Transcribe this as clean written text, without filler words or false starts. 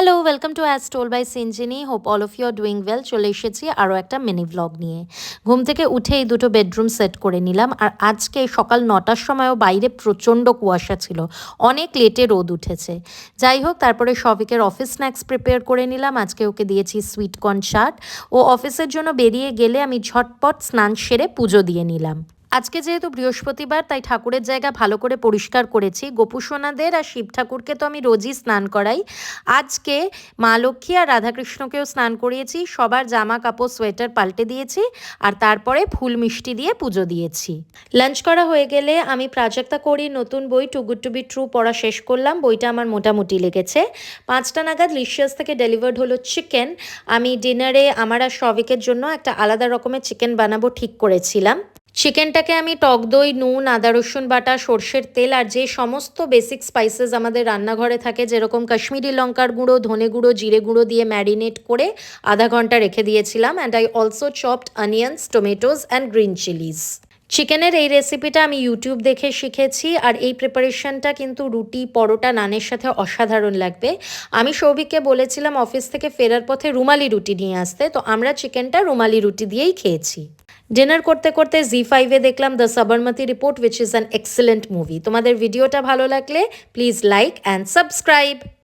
Hello, welcome to as told by Sinjini. Hope all of you are doing well. চলে এসেছি আরও একটা mini vlog নিয়ে। ঘুম থেকে উঠে এই দুটো বেডরুম সেট করে নিলাম। আর আজকে সকাল 9টার সময়ও বাইরে প্রচণ্ড কুয়াশা ছিল, অনেক লেটে রোদ উঠেছে। যাই হোক, তারপরে শফিকের অফিস স্ন্যাক্স প্রিপেয়ার করে নিলাম। আজকে ওকে দিয়েছি সুইট কর্ন চাট। ও অফিসের জন্য বেরিয়ে গেলে আমি ঝটপট স্নান সেরে পুজো দিয়ে নিলাম। আজকে যেহেতু বৃহস্পতিবার, তাই ঠাকুরের জায়গা ভালো করে পরিষ্কার করেছি। গোপুসোনাদের আর শিব ঠাকুরকে তো আমি রোজই স্নান করাই। আজকে মা লক্ষ্মী আর রাধাকৃষ্ণকেও স্নান করিয়েছি। সবার জামা কাপড় সোয়েটার পাল্টে দিয়েছি আর তারপরে ফুল মিষ্টি দিয়ে পুজো দিয়েছি। লাঞ্চ করা হয়ে গেলে আমি প্রাজক্তা করি নতুন বই too good to be true পড়া শেষ করলাম। বইটা আমার মোটামুটি লেগেছে। 5টা নাগাদ লিশিয়াস থেকে ডেলিভার্ড হলো চিকেন। আমি ডিনারে আমার আর শফিকের জন্য একটা আলাদা রকমের চিকেন বানাবো ঠিক করেছিলাম। চিকেনটাকে আমি টক দই, নুন, আদা রসুন বাটা, সর্ষের তেল আর যে সমস্ত বেসিক স্পাইসেস আমাদের রান্নাঘরে থাকে, যেরকম কাশ্মীরি লঙ্কার গুঁড়ো, ধনে গুঁড়ো, জিরে গুঁড়ো দিয়ে ম্যারিনেট করে আধা ঘন্টা রেখে দিয়েছিলাম। And I also chopped onions, টমেটোজ and green Chillies. চিকেনের এই রেসিপিটা আমি ইউটিউব দেখে শিখেছি। আর এই প্রিপারেশনটা কিন্তু রুটি, পরোটা, নানের সাথে অসাধারণ লাগবে। আমি সৌভিককে বলেছিলাম অফিস থেকে ফেরার পথে রুমালি রুটি নিয়ে আসতে, তো আমরা চিকেনটা রুমালি রুটি দিয়েই খেয়েছি। ডিনার করতে করতে জি5-এ দেখলাম the Sabarmati report, which is an excellent movie. তোমাদের ভিডিওটা ভালো লাগলে প্লিজ লাইক অ্যান্ড সাবস্ক্রাইব।